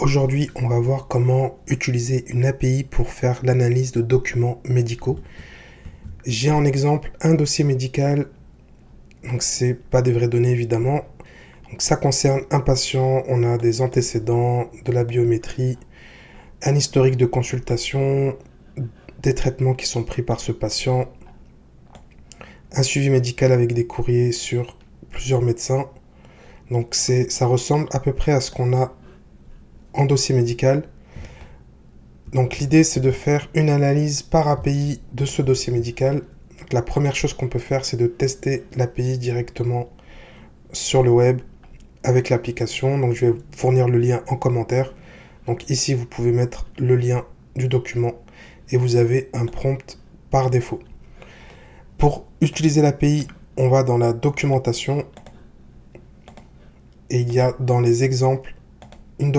Aujourd'hui, on va voir comment utiliser une API pour faire l'analyse de documents médicaux. J'ai en exemple un dossier médical, donc c'est pas des vraies données évidemment. Donc ça concerne un patient, on a des antécédents, de la biométrie, un historique de consultation, des traitements qui sont pris par ce patient, un suivi médical avec des courriers sur plusieurs médecins. Donc ça ressemble à peu près à ce qu'on a en dossier médical. Donc l'idée c'est de faire une analyse par API de ce dossier médical. Donc, la première chose qu'on peut faire c'est de tester l'API directement sur le web avec l'application. Donc je vais vous fournir le lien en commentaire. Donc ici vous pouvez mettre le lien du document et vous avez un prompt par défaut. Pour utiliser l'API, on va dans la documentation et il y a dans les exemples une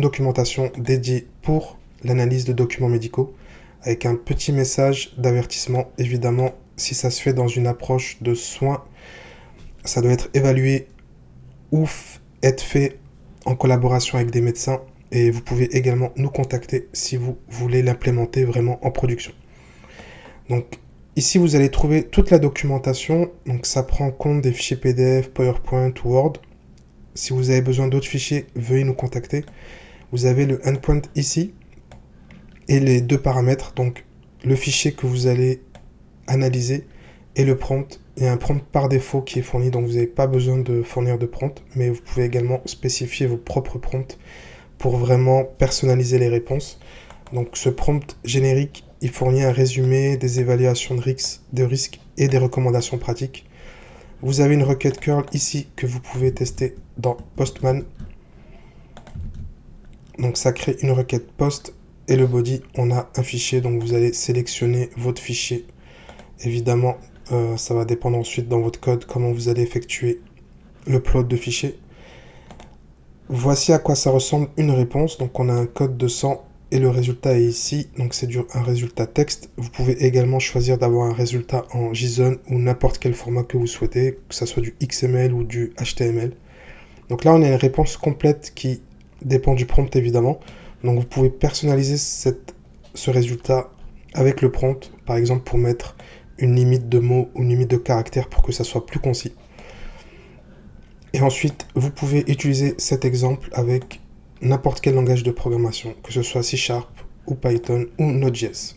documentation dédiée pour l'analyse de documents médicaux avec un petit message d'avertissement. Évidemment, si ça se fait dans une approche de soins, ça doit être évalué ou être fait en collaboration avec des médecins et vous pouvez également nous contacter si vous voulez l'implémenter vraiment en production. Donc ici vous allez trouver toute la documentation, donc ça prend en compte des fichiers PDF, PowerPoint ou Word. Si vous avez besoin d'autres fichiers, veuillez nous contacter. Vous avez le endpoint ici et les deux paramètres, donc le fichier que vous allez analyser et le prompt. Il y a un prompt par défaut qui est fourni, donc vous n'avez pas besoin de fournir de prompt, mais vous pouvez également spécifier vos propres prompts pour vraiment personnaliser les réponses. Donc ce prompt générique, il fournit un résumé des évaluations de risques et des recommandations pratiques. Vous avez une requête curl ici que vous pouvez tester dans Postman. Donc ça crée une requête post et le body, on a un fichier, donc vous allez sélectionner votre fichier. Évidemment, ça va dépendre ensuite dans votre code comment vous allez effectuer l'upload de fichiers. Voici à quoi ça ressemble une réponse. Donc on a un code de 100 et le résultat est ici. Donc c'est un résultat texte. Vous pouvez également choisir d'avoir un résultat en JSON ou n'importe quel format que vous souhaitez, que ce soit du XML ou du HTML. Donc là on a une réponse complète qui dépend du prompt évidemment. Donc vous pouvez personnaliser ce résultat avec le prompt, par exemple pour mettre une limite de mots ou une limite de caractères pour que ça soit plus concis. Et ensuite, vous pouvez utiliser cet exemple avec n'importe quel langage de programmation, que ce soit C# ou Python ou Node.js.